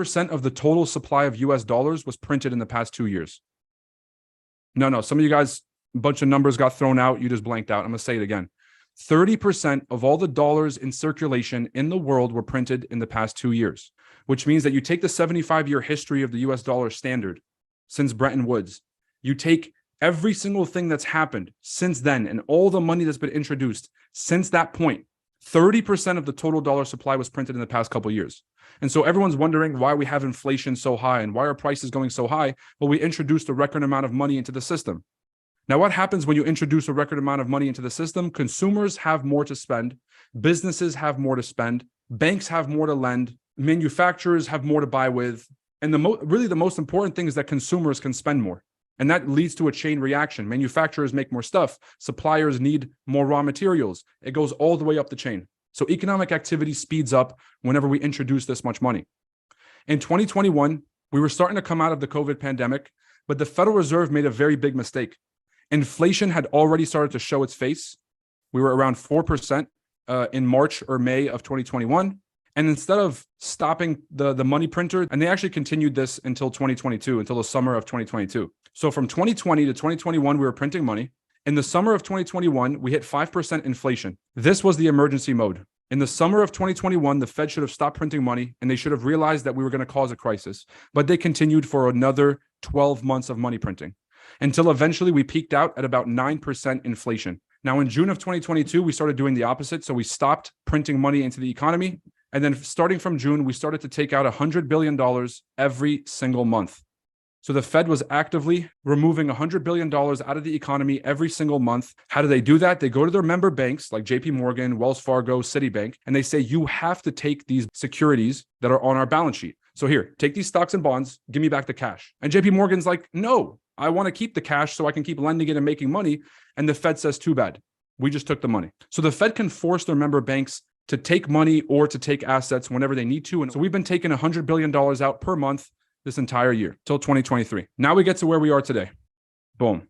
30% of the total supply of US dollars was printed in the past 2 years. No, some of you guys, a bunch of numbers got thrown out. You just blanked out. I'm going to say it again. 30% of all the dollars in circulation in the world were printed in the past 2 years, which means that you take the 75-year history of the US dollar standard since Bretton Woods, you take every single thing that's happened since then and all the money that's been introduced since that point, 30% of the total dollar supply was printed in the past couple of years. And so everyone's wondering why we have inflation so high and why are prices going so high? Well, we introduced a record amount of money into the system. Now, what happens when you introduce a record amount of money into the system? Consumers have more to spend, businesses have more to spend, banks have more to lend, manufacturers have more to buy with. And really the most important thing is that consumers can spend more. And that leads to a chain reaction. Manufacturers make more stuff. Suppliers need more raw materials. It goes all the way up the chain. So economic activity speeds up whenever we introduce this much money. In 2021, we were starting to come out of the COVID pandemic, but the Federal Reserve made a very big mistake. Inflation had already started to show its face. We were around 4% in March or May of 2021. And instead of stopping the money printer, and they actually continued this until 2022, until the summer of 2022. So from 2020 to 2021, we were printing money. In the summer of 2021, we hit 5% inflation. This was the emergency mode. In the summer of 2021, the Fed should have stopped printing money and they should have realized that we were going to cause a crisis. But they continued for another 12 months of money printing until eventually we peaked out at about 9% inflation. Now, in June of 2022, we started doing the opposite. So we stopped printing money into the economy. And then starting from June, we started to take out $100 billion every single month. So the Fed was actively removing $100 billion out of the economy every single month. How do they do that? They go to their member banks like JP Morgan, Wells Fargo, Citibank, and they say, you have to take these securities that are on our balance sheet. So here, take these stocks and bonds, give me back the cash. And JP Morgan's like, no, I want to keep the cash so I can keep lending it and making money. And the Fed says, too bad. We just took the money. So the Fed can force their member banks to take money or to take assets whenever they need to. And so we've been taking $100 billion out per month this entire year till 2023. Now we get to where we are today. Boom.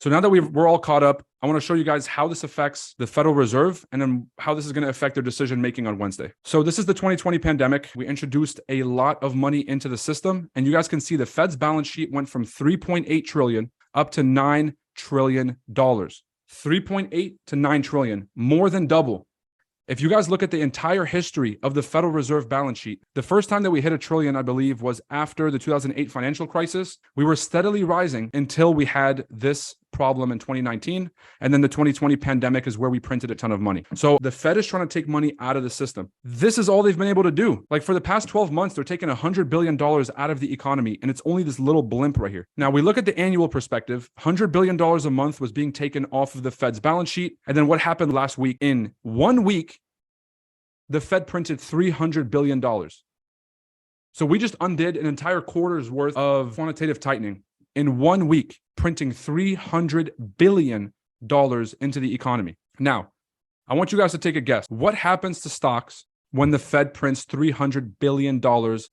So now that we're all caught up, I want to show you guys how this affects the Federal Reserve and then how this is going to affect their decision making on Wednesday. So this is the 2020 pandemic. We introduced a lot of money into the system, and you guys can see the Fed's balance sheet went from 3.8 trillion up to $9 trillion. 3.8 to 9 trillion, more than double. If you guys look at the entire history of the Federal Reserve balance sheet, the first time that we hit $1 trillion, I believe, was after the 2008 financial crisis. We were steadily rising until we had this problem in 2019. And then the 2020 pandemic is where we printed a ton of money. So the Fed is trying to take money out of the system. This is all they've been able to do. Like for the past 12 months, they're taking $100 billion out of the economy. And it's only this little blimp right here. Now we look at the annual perspective, $100 billion a month was being taken off of the Fed's balance sheet. And then what happened last week? In 1 week, the Fed printed $300 billion. So we just undid an entire quarter's worth of quantitative tightening in 1 week, printing $300 billion into the economy. Now, I want you guys to take a guess. What happens to stocks when the Fed prints $300 billion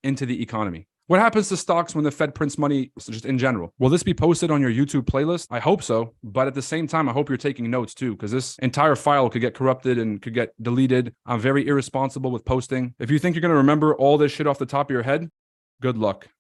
into the economy? What happens to stocks when the Fed prints money just in general? Will this be posted on your YouTube playlist? I hope so. But at the same time, I hope you're taking notes too, because this entire file could get corrupted and could get deleted. I'm very irresponsible with posting. If you think you're going to remember all this shit off the top of your head, good luck.